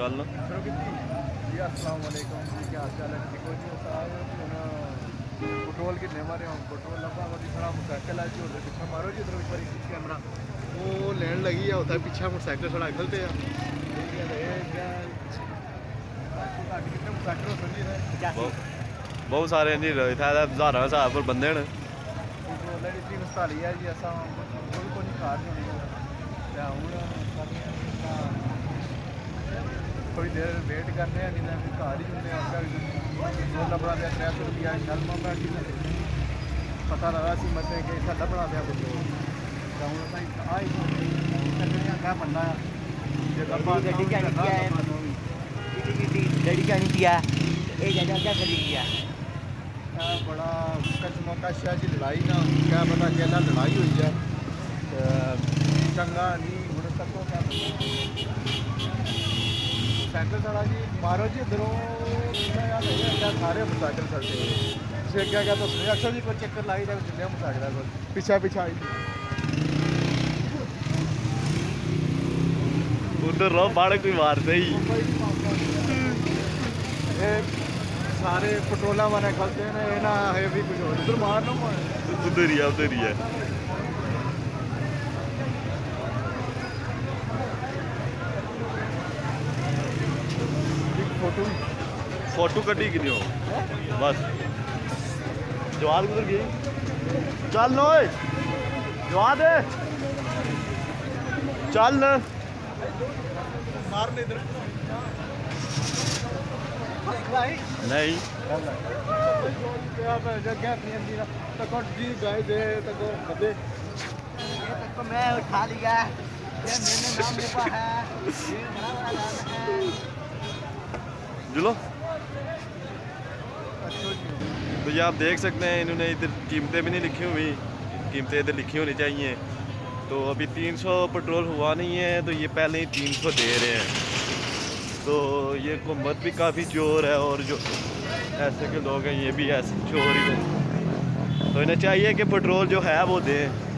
चल लो जी अस्सलाम वालेकुम जी, क्या हाल चाल है? ठीक हो जी? पेट्रोल किन्ने मारे हम पेट्रोल लब्भा बड़ी थोड़ा मोटरसाइकिल है जी, उधर पीछे मारो जी, उधर एक बार कैमरा वो लेन लगी है, होता है पीछे मोटरसाइकिल थोड़ा खलते हैं। मोटरसाइकिल समझी बहुत सारे नहीं रहे थे हज़ारा हिसाब पर बंदे ने पेट्रोल की 347 है जी, असा बिल्कुल को नहीं कार होनी थोड़ी देर वेट करने नहीं तो फिर घर ही होंगे पेट्रोल लभना पाया 300 रुपया शल मामला कि पता लगा सी मतलब कि इतना लभना पाया पेट्रोल तो हूँ आई क्या बनना डैडी क्या नहीं किया ये जगह क्या खरीद किया बड़ा कशमकश है जी लड़ाई ना क्या पता कहना लड़ाई हुई है चंगा नहीं हूँ तको क्या साइकिल साढ़ा जी मारो जी इधरों सारे मोटरसाइकिल चलते फिर क्या कहते हैं अक्सर जी कोई चक्कर लाई जाए जिले मोटरसाइकिल को पीछे पीछे आई उधर रहो बाड़े कोई मारते ही सारे पेट्रोला वाले खलते हैं ये ना है भी कुछ और उधर मार लो उधर ही है फोटो कटी कि नहीं हो बस जवाब किधर गई चल नो जवाब दे चल न मार ले इधर नहीं तो मैं उठा लिया ये मेरे नाम ऊपर है ये बड़ा बड़ा नाम है जुलो तो ये आप देख सकते हैं इन्होंने इधर कीमतें भी नहीं लिखी हुई कीमतें इधर लिखी होनी चाहिए तो अभी 300 पेट्रोल हुआ नहीं है तो ये पहले ही 300 दे रहे हैं तो ये हुकूमत भी काफ़ी चोर है और जो ऐसे के लोग हैं ये भी ऐसे चोर ही हैं तो इन्हें चाहिए कि पेट्रोल जो है वो दें